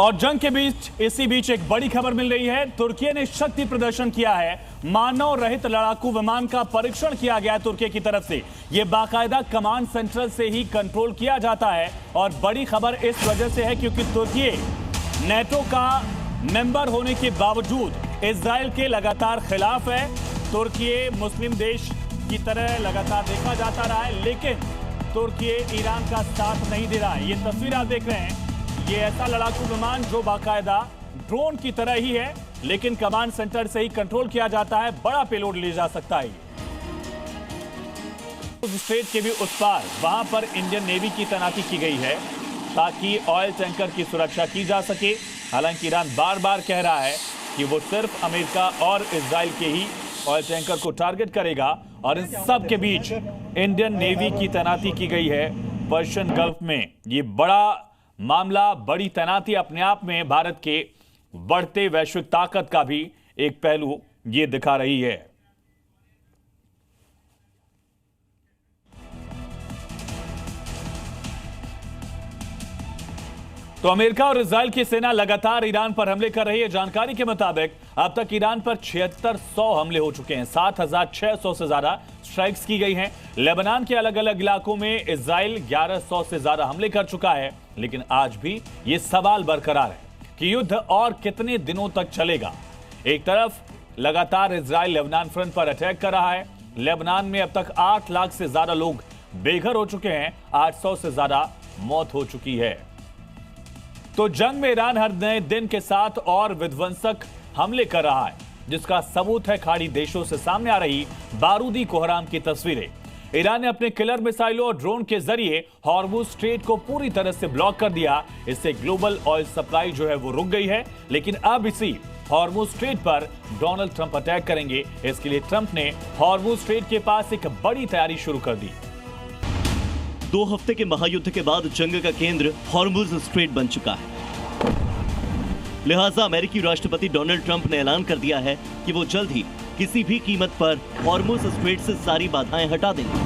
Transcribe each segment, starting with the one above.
और जंग के बीच इसी बीच एक बड़ी खबर मिल रही है। तुर्की ने शक्ति प्रदर्शन किया है। मानव रहित लड़ाकू विमान का परीक्षण किया गया है तुर्की की तरफ से। यह बाकायदा कमांड सेंट्रल से ही कंट्रोल किया जाता है और बड़ी खबर इस वजह से है क्योंकि तुर्की नेटो का मेंबर होने के बावजूद इजराइल के लगातार खिलाफ है। तुर्की मुस्लिम देश की तरह लगातार देखा जाता रहा है, लेकिन तुर्की ईरान का साथ नहीं दे रहा है। ये तस्वीर आप देख रहे हैं, ये ऐसा लड़ाकू विमान जो बाकायदा ड्रोन की तरह ही है, लेकिन कमांड सेंटर से ही कंट्रोल किया जाता है। बड़ा पेलोड ले जा सकता है। उस स्ट्रेट के भी उस पार वहां पर इंडियन नेवी की तैनाती की गई है ताकि ऑयल टैंकर की सुरक्षा की जा सके। हालांकि ईरान बार बार कह रहा है कि वो सिर्फ अमेरिका और इजराइल के ही ऑयल टैंकर को टारगेट करेगा और इन सब के बीच इंडियन नेवी की तैनाती की गई है पर्शियन गल्फ में। ये बड़ा मामला, बड़ी तैनाती अपने आप में भारत के बढ़ते वैश्विक ताकत का भी एक पहलू ये दिखा रही है। तो अमेरिका और इजराइल की सेना लगातार ईरान पर हमले कर रही है। जानकारी के मुताबिक अब तक ईरान पर 7600 हमले हो चुके हैं। 7600 से ज्यादा स्ट्राइक्स की गई हैं। लेबनान के अलग अलग इलाकों में इजराइल 1100 से ज्यादा हमले कर चुका है। लेकिन आज भी यह सवाल बरकरार है कि युद्ध और कितने दिनों तक चलेगा। एक तरफ लगातार इजराइल लेबनान फ्रंट पर अटैक कर रहा है। लेबनान में अब तक 8 लाख से ज्यादा लोग बेघर हो चुके हैं। 800 से ज्यादा मौत हो चुकी है। तो जंग में ईरान हर नए दिन के साथ और विध्वंसक हमले कर रहा है, जिसका सबूत है खाड़ी देशों से सामने आ रही बारूदी कोहराम की तस्वीरें। ईरान ने अपने किलर मिसाइलों और ड्रोन के जरिए हॉर्मुज स्ट्रेट को पूरी तरह से ब्लॉक कर दिया। इससे ग्लोबल ऑयल सप्लाई जो है वो रुक गई है। लेकिन अब इसी हॉर्मुज स्ट्रेट पर डोनाल्ड ट्रंप अटैक करेंगे। इसके लिए ट्रंप ने हॉर्मुज स्ट्रेट के पास एक बड़ी तैयारी शुरू कर दी। 2 हफ्ते के महायुद्ध के बाद जंग का केंद्र हॉर्मुज स्ट्रेट बन चुका है। लिहाजा अमेरिकी राष्ट्रपति डोनाल्ड ट्रंप ने ऐलान कर दिया है कि वो जल्द ही किसी भी कीमत पर हॉर्मुज स्ट्रेट से सारी बाधाएं हटा देंगे।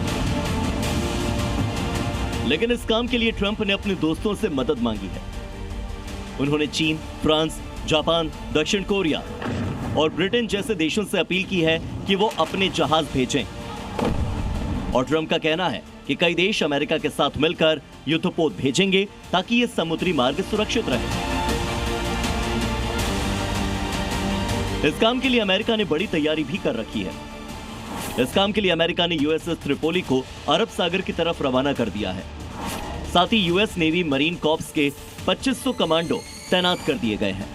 लेकिन इस काम के लिए ट्रंप ने अपने दोस्तों से मदद मांगी है। उन्होंने चीन, फ्रांस, जापान, दक्षिण कोरिया और ब्रिटेन जैसे देशों से अपील की है कि वो अपने जहाज भेजें। और ट्रंप का कहना है कि कई देश अमेरिका के साथ मिलकर युद्धपोत भेजेंगे ताकि ये समुद्री मार्ग सुरक्षित रहे। इस काम के लिए अमेरिका ने बड़ी तैयारी भी कर रखी है। इस काम के लिए अमेरिका ने यूएसएस त्रिपोली को अरब सागर की तरफ रवाना कर दिया है। साथ ही यूएस नेवी मरीन कॉर्प्स के 2500 कमांडो तैनात कर दिए गए हैं।